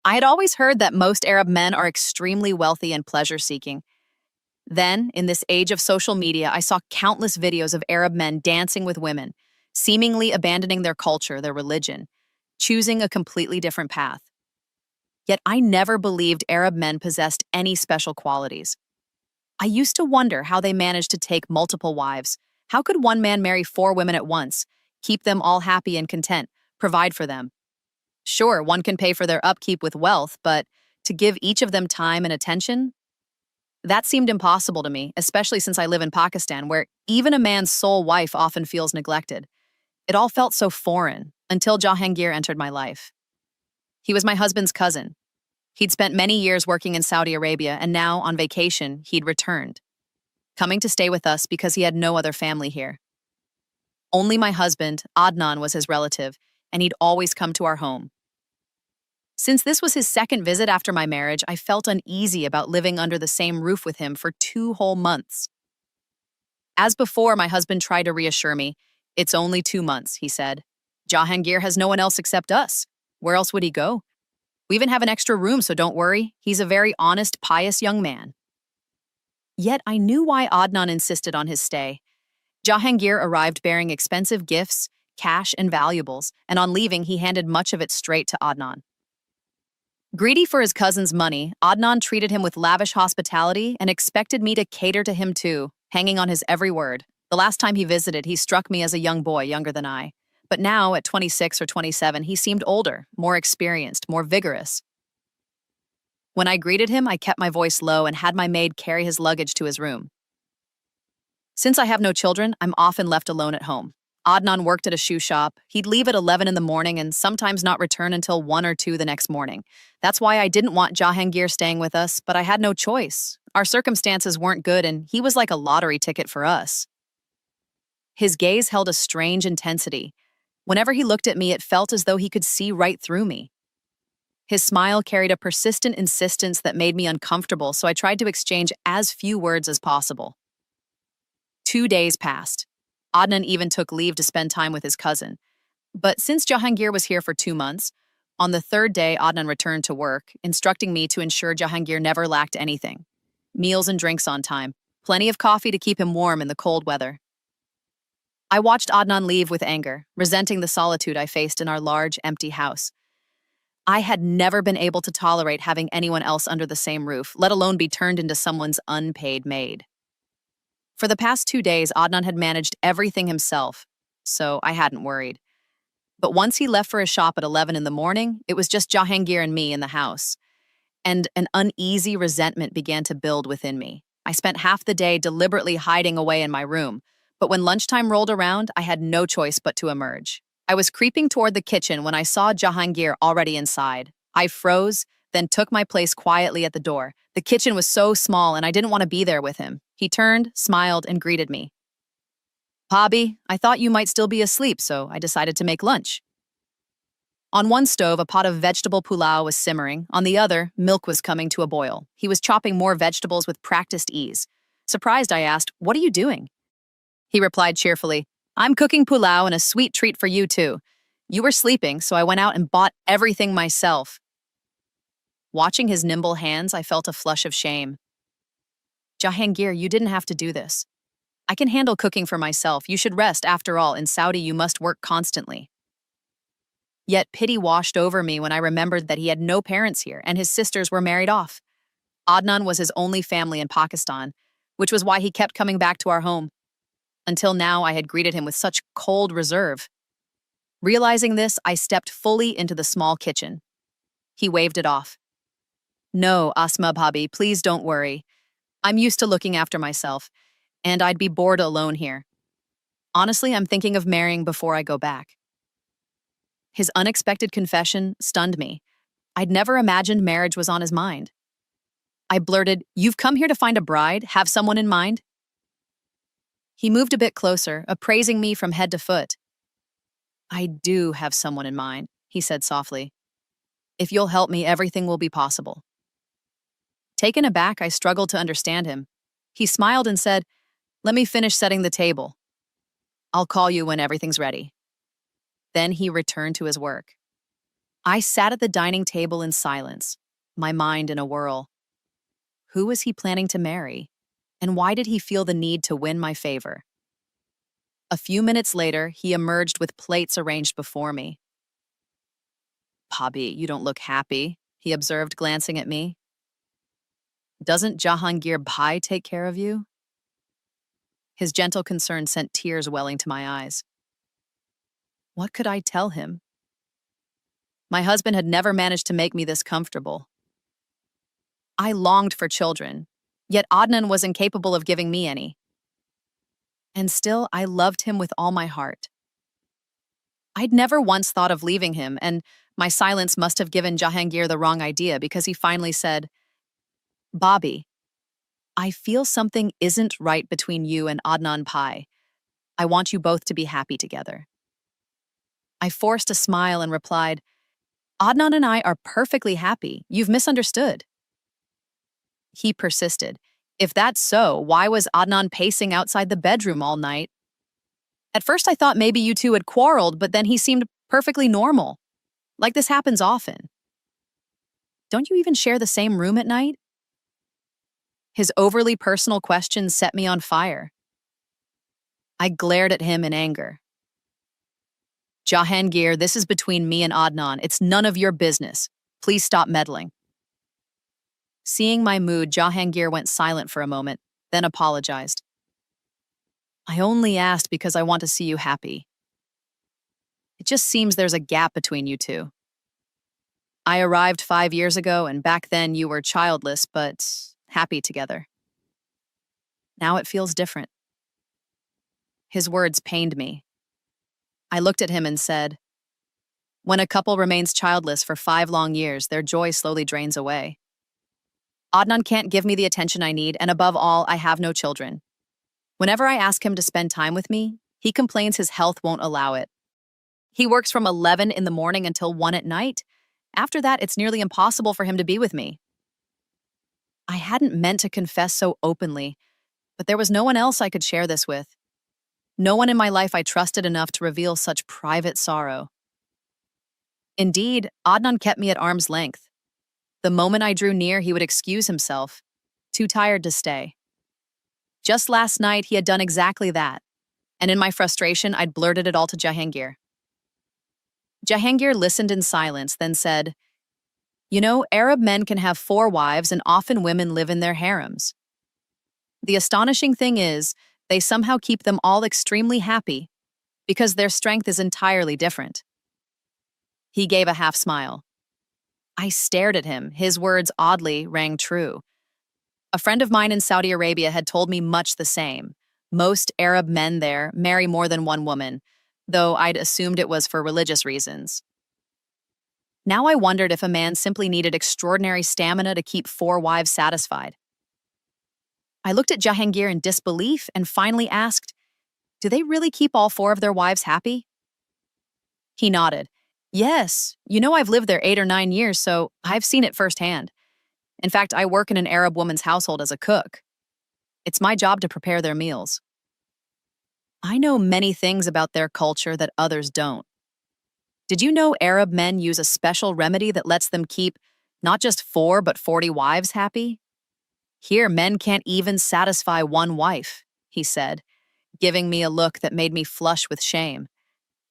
I had always heard that most Arab men are extremely wealthy and pleasure-seeking. Then, in this age of social media, I saw countless videos of Arab men dancing with women, seemingly abandoning their culture, their religion, choosing a completely different path. Yet I never believed Arab men possessed any special qualities. I used to wonder how they managed to take multiple wives. How could one man marry four women at once, keep them all happy and content, provide for them? Sure, one can pay for their upkeep with wealth, but to give each of them time and attention, that seemed impossible to me, especially since I live in Pakistan, where even a man's sole wife often feels neglected. It all felt so foreign until Jahangir entered my life. He was my husband's cousin. He'd spent many years working in Saudi Arabia, and now, on vacation, he'd returned, coming to stay with us because he had no other family here. Only my husband, Adnan, was his relative, and he'd always come to our home. Since this was his second visit after my marriage, I felt uneasy about living under the same roof with him for 2 whole months. As before, my husband tried to reassure me. "It's only 2 months," he said. "Jahangir has no one else except us. Where else would he go? We even have an extra room, so don't worry. He's a very honest, pious young man." Yet I knew why Adnan insisted on his stay. Jahangir arrived bearing expensive gifts, cash, and valuables, and on leaving, he handed much of it straight to Adnan. Greedy for his cousin's money, Adnan treated him with lavish hospitality and expected me to cater to him too, hanging on his every word. The last time he visited, he struck me as a young boy, younger than I. But now, at 26 or 27, he seemed older, more experienced, more vigorous. When I greeted him, I kept my voice low and had my maid carry his luggage to his room. Since I have no children, I'm often left alone at home. Adnan worked at a shoe shop. He'd leave at 11 in the morning and sometimes not return until 1 or 2 the next morning. That's why I didn't want Jahangir staying with us, but I had no choice. Our circumstances weren't good, and he was like a lottery ticket for us. His gaze held a strange intensity. Whenever he looked at me, it felt as though he could see right through me. His smile carried a persistent insistence that made me uncomfortable, so I tried to exchange as few words as possible. 2 days passed. Adnan even took leave to spend time with his cousin. But since Jahangir was here for 2 months, on the third day Adnan returned to work, instructing me to ensure Jahangir never lacked anything. Meals and drinks on time, plenty of coffee to keep him warm in the cold weather. I watched Adnan leave with anger, resenting the solitude I faced in our large, empty house. I had never been able to tolerate having anyone else under the same roof, let alone be turned into someone's unpaid maid. For the past 2 days, Adnan had managed everything himself, so I hadn't worried. But once he left for his shop at 11 in the morning, it was just Jahangir and me in the house. And an uneasy resentment began to build within me. I spent half the day deliberately hiding away in my room, but when lunchtime rolled around, I had no choice but to emerge. I was creeping toward the kitchen when I saw Jahangir already inside. I froze, then took my place quietly at the door. The kitchen was so small and I didn't want to be there with him. He turned, smiled, and greeted me. "Bobby, I thought you might still be asleep, so I decided to make lunch." On one stove, a pot of vegetable pulao was simmering. On the other, milk was coming to a boil. He was chopping more vegetables with practiced ease. Surprised, I asked, "What are you doing?" He replied cheerfully, "I'm cooking pulao and a sweet treat for you too. You were sleeping, so I went out and bought everything myself." Watching his nimble hands, I felt a flush of shame. "Jahangir, you didn't have to do this. I can handle cooking for myself. You should rest. After all, in Saudi you must work constantly." Yet pity washed over me when I remembered that he had no parents here and his sisters were married off. Adnan was his only family in Pakistan, which was why he kept coming back to our home. Until now, I had greeted him with such cold reserve. Realizing this, I stepped fully into the small kitchen. He waved it off. "No, Asma Bhabhi, please don't worry. I'm used to looking after myself, and I'd be bored alone here. Honestly, I'm thinking of marrying before I go back." His unexpected confession stunned me. I'd never imagined marriage was on his mind. I blurted, "You've come here to find a bride? Have someone in mind?" He moved a bit closer, appraising me from head to foot. "I do have someone in mind," he said softly. "If you'll help me, everything will be possible." Taken aback, I struggled to understand him. He smiled and said, "Let me finish setting the table. I'll call you when everything's ready." Then he returned to his work. I sat at the dining table in silence, my mind in a whirl. Who was he planning to marry? And why did he feel the need to win my favor? A few minutes later, he emerged with plates arranged before me. Bobby, you don't look happy, he observed, glancing at me. Doesn't Jahangir Bhai take care of you? His gentle concern sent tears welling to my eyes. What could I tell him? My husband had never managed to make me this comfortable. I longed for children, yet Adnan was incapable of giving me any. And still, I loved him with all my heart. I'd never once thought of leaving him, and my silence must have given Jahangir the wrong idea because he finally said, Bobby, I feel something isn't right between you and Adnan Bhai. I want you both to be happy together. I forced a smile and replied, Adnan and I are perfectly happy. You've misunderstood. He persisted. If that's so, why was Adnan pacing outside the bedroom all night? At first I thought maybe you two had quarreled, but then he seemed perfectly normal. Like this happens often. Don't you even share the same room at night? His overly personal questions set me on fire. I glared at him in anger. Jahangir, this is between me and Adnan. It's none of your business. Please stop meddling. Seeing my mood, Jahangir went silent for a moment, then apologized. I only asked because I want to see you happy. It just seems there's a gap between you two. I arrived 5 years ago, and back then you were childless, but happy together. Now it feels different. His words pained me. I looked at him and said, when a couple remains childless for 5 long years, their joy slowly drains away. Adnan can't give me the attention I need, and above all, I have no children. Whenever I ask him to spend time with me, he complains his health won't allow it. He works from 11 in the morning until 1 at night. After that, it's nearly impossible for him to be with me. I hadn't meant to confess so openly, but there was no one else I could share this with. No one in my life I trusted enough to reveal such private sorrow. Indeed, Adnan kept me at arm's length. The moment I drew near, he would excuse himself, too tired to stay. Just last night, he had done exactly that, and in my frustration, I'd blurted it all to Jahangir. Jahangir listened in silence, then said, You know, Arab men can have 4 wives, and often women live in their harems. The astonishing thing is, they somehow keep them all extremely happy, because their strength is entirely different. He gave a half smile. I stared at him. His words oddly rang true. A friend of mine in Saudi Arabia had told me much the same. Most Arab men there marry more than one woman, though I'd assumed it was for religious reasons. Now I wondered if a man simply needed extraordinary stamina to keep 4 wives satisfied. I looked at Jahangir in disbelief and finally asked, Do they really keep all 4 of their wives happy? He nodded. Yes, you know I've lived there 8 or 9 years, so I've seen it firsthand. In fact, I work in an Arab woman's household as a cook. It's my job to prepare their meals. I know many things about their culture that others don't. Did you know Arab men use a special remedy that lets them keep not just 4 but 40 wives happy? Here, men can't even satisfy 1 wife, he said, giving me a look that made me flush with shame,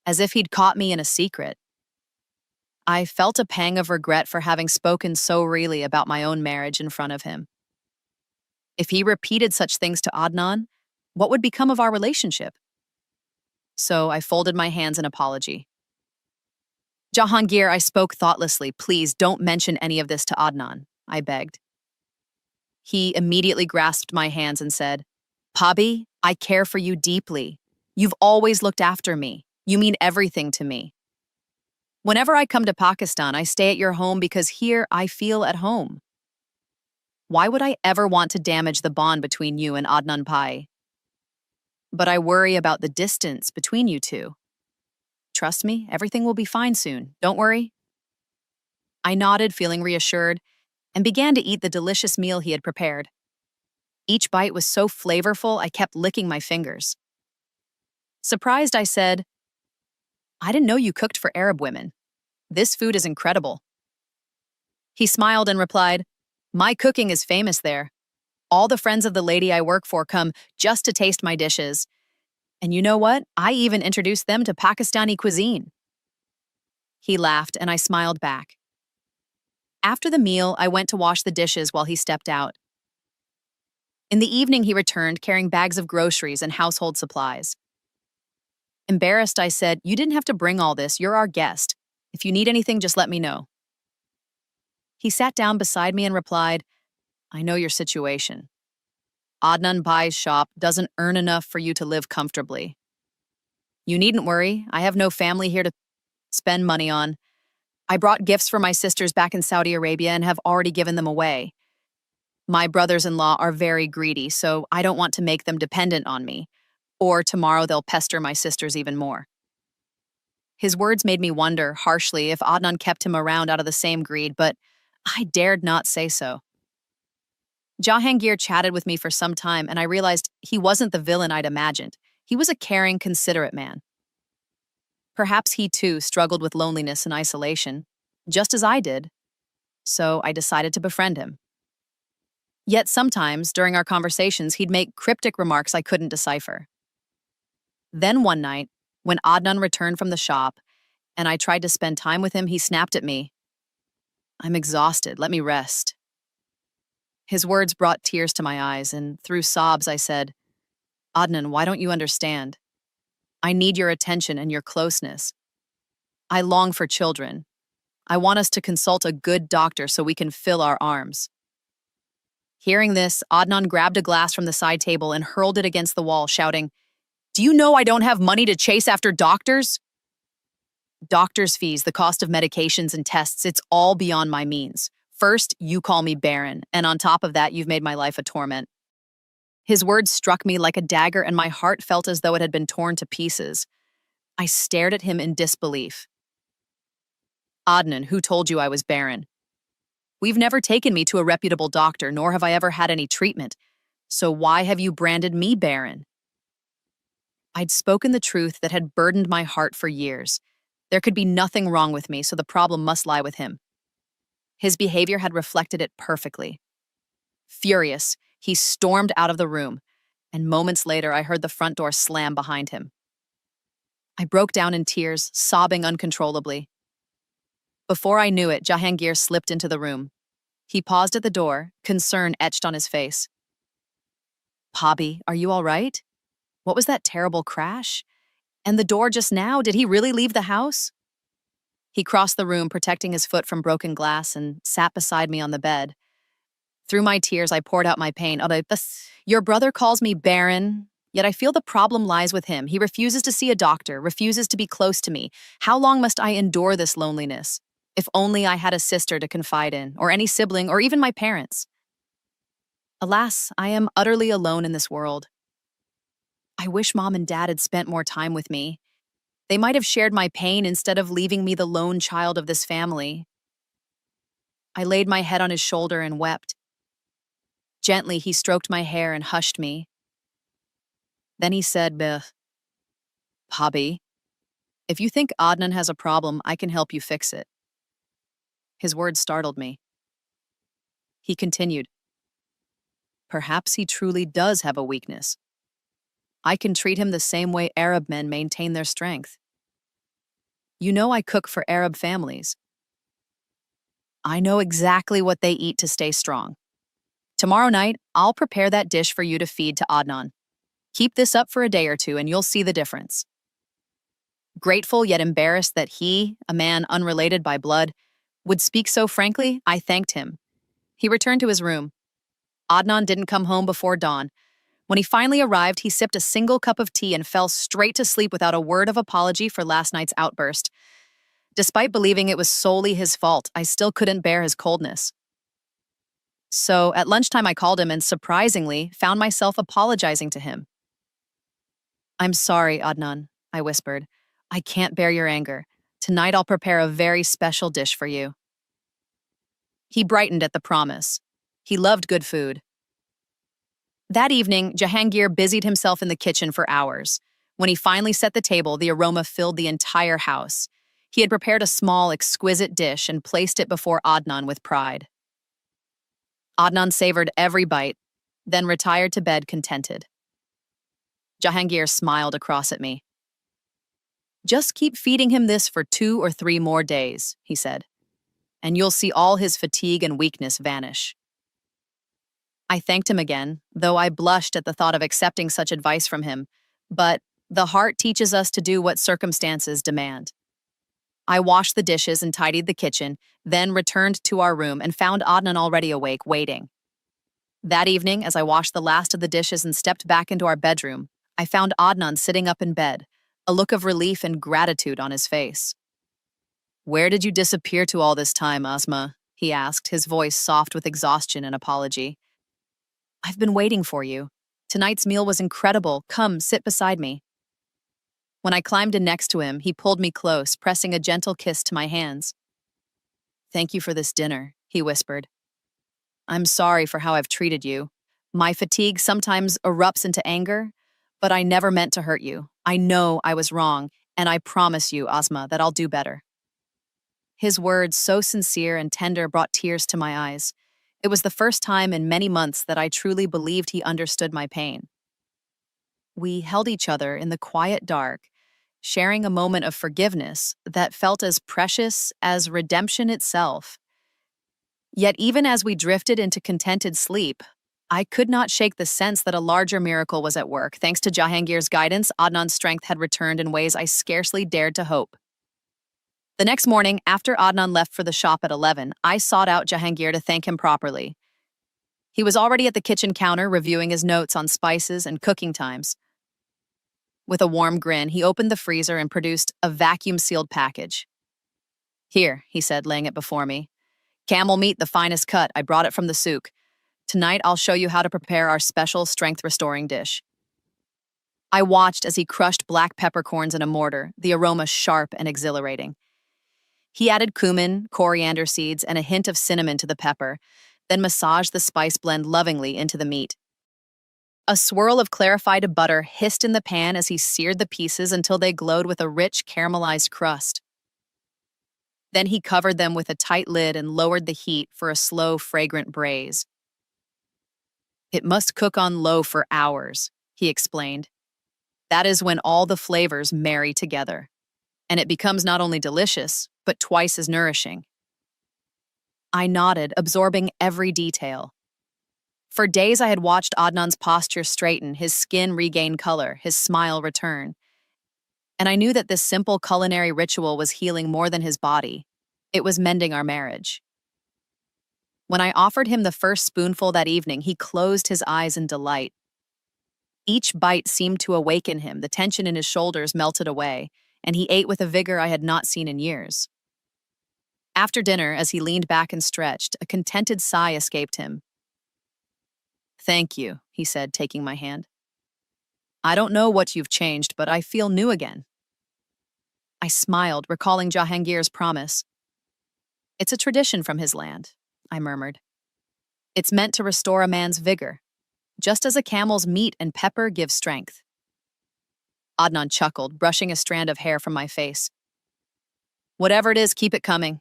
as if he'd caught me in a secret. I felt a pang of regret for having spoken so freely about my own marriage in front of him. If he repeated such things to Adnan, what would become of our relationship? So I folded my hands in apology. Jahangir, I spoke thoughtlessly. Please don't mention any of this to Adnan, I begged. He immediately grasped my hands and said, Bobby, I care for you deeply. You've always looked after me. You mean everything to me. Whenever I come to Pakistan, I stay at your home because here I feel at home. Why would I ever want to damage the bond between you and Adnan Bhai? But I worry about the distance between you two. Trust me, everything will be fine soon. Don't worry. I nodded, feeling reassured, and began to eat the delicious meal he had prepared. Each bite was so flavorful, I kept licking my fingers. Surprised, I said, I didn't know you cooked for Arab women. This food is incredible. He smiled and replied, My cooking is famous there. All the friends of the lady I work for come just to taste my dishes. And you know what? I even introduced them to Pakistani cuisine. He laughed and I smiled back. After the meal, I went to wash the dishes while he stepped out. In the evening, he returned carrying bags of groceries and household supplies. Embarrassed, I said, You didn't have to bring all this. You're our guest. If you need anything, just let me know. He sat down beside me and replied, I know your situation. Adnan Bhai's shop doesn't earn enough for you to live comfortably. You needn't worry. I have no family here to spend money on. I brought gifts for my sisters back in Saudi Arabia and have already given them away. My brothers-in-law are very greedy, so I don't want to make them dependent on me. Or tomorrow they'll pester my sisters even more. His words made me wonder, harshly, if Adnan kept him around out of the same greed, but I dared not say so. Jahangir chatted with me for some time, and I realized he wasn't the villain I'd imagined. He was a caring, considerate man. Perhaps he, too, struggled with loneliness and isolation, just as I did. So I decided to befriend him. Yet sometimes, during our conversations, he'd make cryptic remarks I couldn't decipher. Then one night, when Adnan returned from the shop, and I tried to spend time with him, he snapped at me. I'm exhausted. Let me rest. His words brought tears to my eyes, and through sobs I said, Adnan, why don't you understand? I need your attention and your closeness. I long for children. I want us to consult a good doctor so we can fill our arms. Hearing this, Adnan grabbed a glass from the side table and hurled it against the wall, shouting, Do you know I don't have money to chase after doctors? Doctors' fees, the cost of medications and tests, it's all beyond my means. First, you call me barren, and on top of that, you've made my life a torment. His words struck me like a dagger, and my heart felt as though it had been torn to pieces. I stared at him in disbelief. Adnan, who told you I was barren? We've never taken me to a reputable doctor, nor have I ever had any treatment. So why have you branded me barren? I'd spoken the truth that had burdened my heart for years. There could be nothing wrong with me, so the problem must lie with him. His behavior had reflected it perfectly. Furious, he stormed out of the room, and moments later I heard the front door slam behind him. I broke down in tears, sobbing uncontrollably. Before I knew it, Jahangir slipped into the room. He paused at the door, concern etched on his face. Bobby, are you all right? What was that terrible crash? And the door just now, did he really leave the house? He crossed the room, protecting his foot from broken glass, and sat beside me on the bed. Through my tears, I poured out my pain. Your brother calls me barren, yet I feel the problem lies with him. He refuses to see a doctor, refuses to be close to me. How long must I endure this loneliness? If only I had a sister to confide in, or any sibling, or even my parents. Alas, I am utterly alone in this world. I wish Mom and Dad had spent more time with me. They might have shared my pain instead of leaving me the lone child of this family. I laid my head on his shoulder and wept. Gently, he stroked my hair and hushed me. Then he said, Bobby, if you think Adnan has a problem, I can help you fix it. His words startled me. He continued, Perhaps he truly does have a weakness. I can treat him the same way Arab men maintain their strength. You know I cook for Arab families. I know exactly what they eat to stay strong. Tomorrow night, I'll prepare that dish for you to feed to Adnan. Keep this up for a day or two and you'll see the difference. Grateful yet embarrassed that he, a man unrelated by blood, would speak so frankly, I thanked him. He returned to his room. Adnan didn't come home before dawn. When he finally arrived, he sipped a single cup of tea and fell straight to sleep without a word of apology for last night's outburst. Despite believing it was solely his fault, I still couldn't bear his coldness. So at lunchtime I called him and surprisingly found myself apologizing to him. I'm sorry, Adnan, I whispered. I can't bear your anger. Tonight I'll prepare a very special dish for you. He brightened at the promise. He loved good food. That evening, Jahangir busied himself in the kitchen for hours. When he finally set the table, the aroma filled the entire house. He had prepared a small, exquisite dish and placed it before Adnan with pride. Adnan savored every bite, then retired to bed contented. Jahangir smiled across at me. "Just keep feeding him this for 2 or 3 more days," he said, "and you'll see all his fatigue and weakness vanish." I thanked him again, though I blushed at the thought of accepting such advice from him, but the heart teaches us to do what circumstances demand. I washed the dishes and tidied the kitchen, then returned to our room and found Adnan already awake, waiting. That evening, as I washed the last of the dishes and stepped back into our bedroom, I found Adnan sitting up in bed, a look of relief and gratitude on his face. "Where did you disappear to all this time, Asma?" he asked, his voice soft with exhaustion and apology. "I've been waiting for you. Tonight's meal was incredible. Come, sit beside me." When I climbed in next to him, he pulled me close, pressing a gentle kiss to my hands. "Thank you for this dinner," he whispered. "I'm sorry for how I've treated you. My fatigue sometimes erupts into anger, but I never meant to hurt you. I know I was wrong, and I promise you, Asma, that I'll do better." His words, so sincere and tender, brought tears to my eyes. It was the first time in many months that I truly believed he understood my pain. We held each other in the quiet dark, sharing a moment of forgiveness that felt as precious as redemption itself. Yet even as we drifted into contented sleep, I could not shake the sense that a larger miracle was at work. Thanks to Jahangir's guidance, Adnan's strength had returned in ways I scarcely dared to hope. The next morning, after Adnan left for the shop at 11, I sought out Jahangir to thank him properly. He was already at the kitchen counter reviewing his notes on spices and cooking times. With a warm grin, he opened the freezer and produced a vacuum-sealed package. "Here," he said, laying it before me. "Camel meat, the finest cut. I brought it from the souk. Tonight, I'll show you how to prepare our special strength-restoring dish." I watched as he crushed black peppercorns in a mortar, the aroma sharp and exhilarating. He added cumin, coriander seeds, and a hint of cinnamon to the pepper, then massaged the spice blend lovingly into the meat. A swirl of clarified butter hissed in the pan as he seared the pieces until they glowed with a rich, caramelized crust. Then he covered them with a tight lid and lowered the heat for a slow, fragrant braise. "It must cook on low for hours," he explained. "That is when all the flavors marry together, and it becomes not only delicious, but twice as nourishing." I nodded, absorbing every detail. For days I had watched Adnan's posture straighten, his skin regain color, his smile return. And I knew that this simple culinary ritual was healing more than his body. It was mending our marriage. When I offered him the first spoonful that evening, he closed his eyes in delight. Each bite seemed to awaken him, the tension in his shoulders melted away, and he ate with a vigor I had not seen in years. After dinner, as he leaned back and stretched, a contented sigh escaped him. "Thank you," he said, taking my hand. "I don't know what you've changed, but I feel new again." I smiled, recalling Jahangir's promise. "It's a tradition from his land," I murmured. "It's meant to restore a man's vigor, just as a camel's meat and pepper give strength." Adnan chuckled, brushing a strand of hair from my face. "Whatever it is, keep it coming."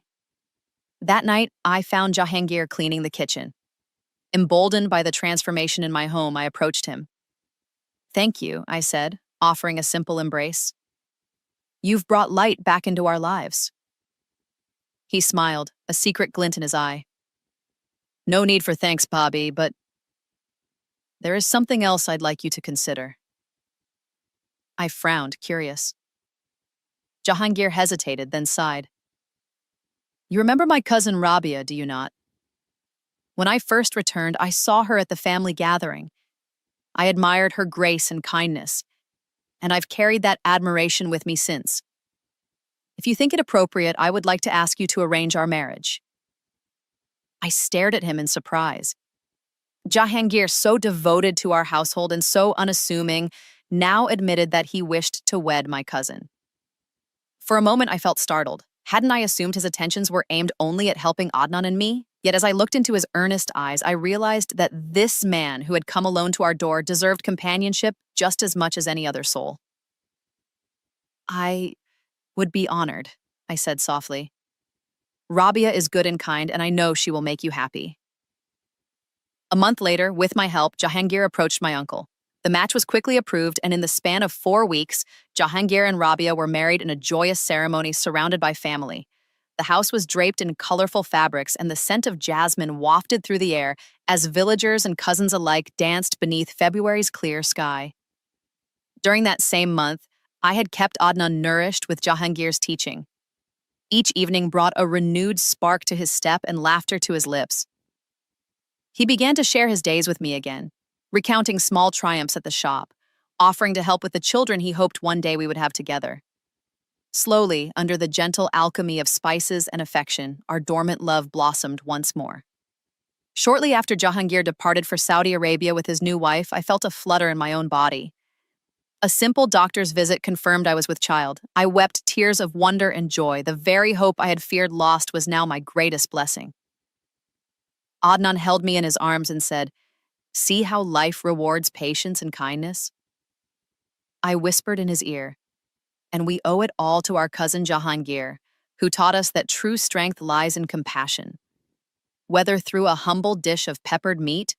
That night, I found Jahangir cleaning the kitchen. Emboldened by the transformation in my home, I approached him. "Thank you," I said, offering a simple embrace. "You've brought light back into our lives." He smiled, a secret glint in his eye. "No need for thanks, Bobby, but there is something else I'd like you to consider." I frowned, curious. Jahangir hesitated, then sighed. "You remember my cousin Rabia, do you not? When I first returned, I saw her at the family gathering. I admired her grace and kindness, and I've carried that admiration with me since. If you think it appropriate, I would like to ask you to arrange our marriage." I stared at him in surprise. Jahangir, so devoted to our household and so unassuming, now admitted that he wished to wed my cousin. For a moment, I felt startled. Hadn't I assumed his attentions were aimed only at helping Adnan and me? Yet as I looked into his earnest eyes, I realized that this man who had come alone to our door deserved companionship just as much as any other soul. "I would be honored," I said softly. Rabia is good and kind, and I know she will make you happy. A month later, with my help, Jahangir approached my uncle. The match was quickly approved, and in the span of 4 weeks, Jahangir and Rabia were married in a joyous ceremony surrounded by family. The house was draped in colorful fabrics, and the scent of jasmine wafted through the air as villagers and cousins alike danced beneath February's clear sky. During that same month, I had kept Adnan nourished with Jahangir's teaching. Each evening brought a renewed spark to his step and laughter to his lips. He began to share his days with me again, recounting small triumphs at the shop, offering to help with the children he hoped one day we would have together. Slowly, under the gentle alchemy of spices and affection, our dormant love blossomed once more. Shortly after Jahangir departed for Saudi Arabia with his new wife, I felt a flutter in my own body. A simple doctor's visit confirmed I was with child. I wept tears of wonder and joy. The very hope I had feared lost was now my greatest blessing. Adnan held me in his arms and said, "See how life rewards patience and kindness?" I whispered in his ear, "And we owe it all to our cousin Jahangir, who taught us that true strength lies in compassion. Whether through a humble dish of peppered meat